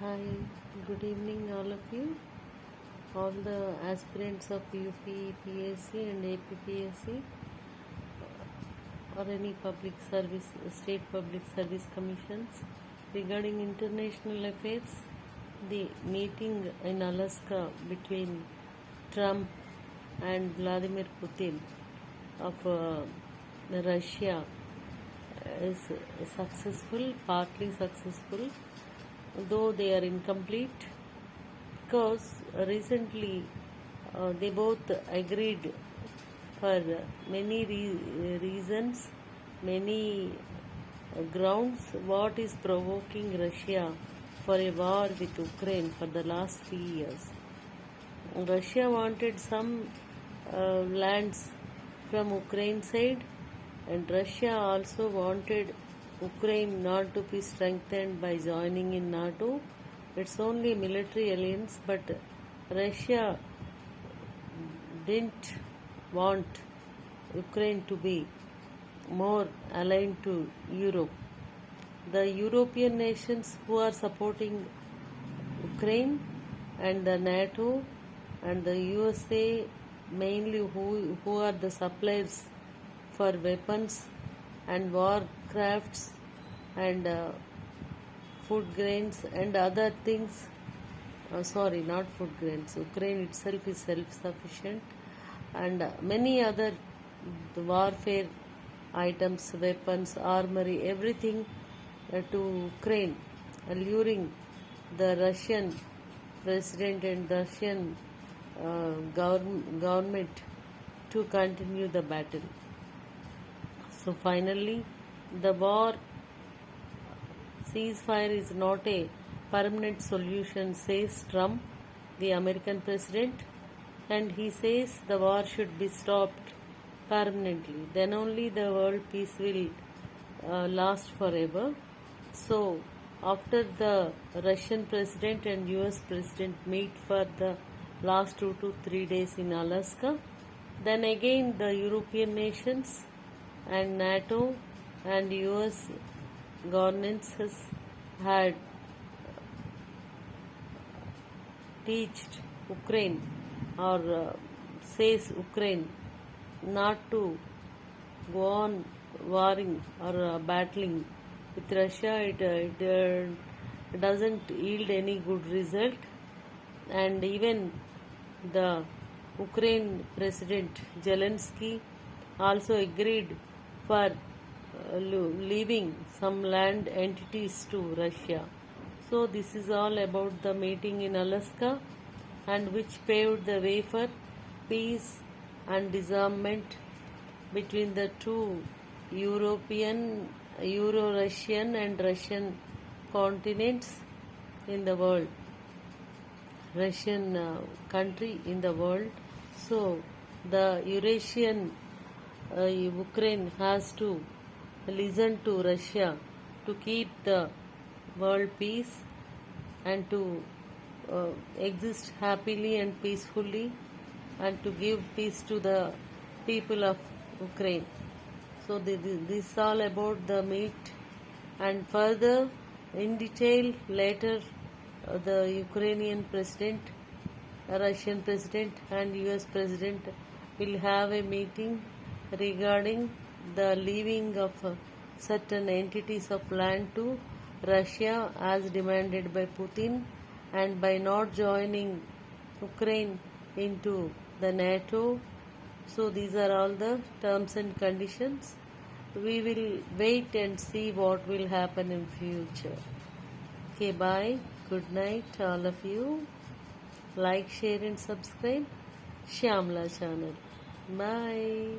Hi, good evening, all of you. All the aspirants of UPPSC and APPSC or any public service, state public service commissions regarding international affairs. The meeting in Alaska between Trump and Vladimir Putin of Russia is successful, partly successful, though they are incomplete, because recently they both agreed for many reasons, many grounds, what is provoking Russia for a war with Ukraine for the last 3 years. Russia wanted some lands from Ukraine side, and Russia also wanted Ukraine not to be strengthened by joining in NATO. It's only a military alliance, but Russia didn't want Ukraine to be more aligned to Europe. The European nations who are supporting Ukraine and the NATO and the USA, mainly who are the suppliers for weapons and war crafts and food grains and other things. Sorry, not food grains. Ukraine itself is self-sufficient, and many other warfare items, weapons, armory, everything to Ukraine, alluring the Russian president and Russian government to continue the battle. So finally, the war ceasefire is not a permanent solution, says Trump, the American president, and he says the war should be stopped permanently. Then only the world peace will last forever. So after the Russian president and US president meet for the last 2 to 3 days in Alaska, then again the European nations and NATO and US governances had teached Ukraine or says Ukraine not to go on warring or battling with Russia. It doesn't yield any good result, and even the Ukraine President Zelensky also agreed for leaving some land entities to Russia. So this is all about the meeting in Alaska, and which paved the way for peace and disarmament between the two Euro-Russian and Russian continents in the world, Russian country in the world. So the Eurasian Ukraine has to listen to Russia to keep the world peace and to exist happily and peacefully, and to give peace to the people of Ukraine. So this is all about the meet, and further in detail later the Ukrainian president, Russian president and US president will have a meeting regarding the leaving of certain entities of land to Russia as demanded by Putin, and by not joining Ukraine into the NATO. So these are all the terms and conditions. We will wait and see what will happen in future. Okay, bye. Good night, all of you. Like, share and subscribe Shyamla channel. Bye.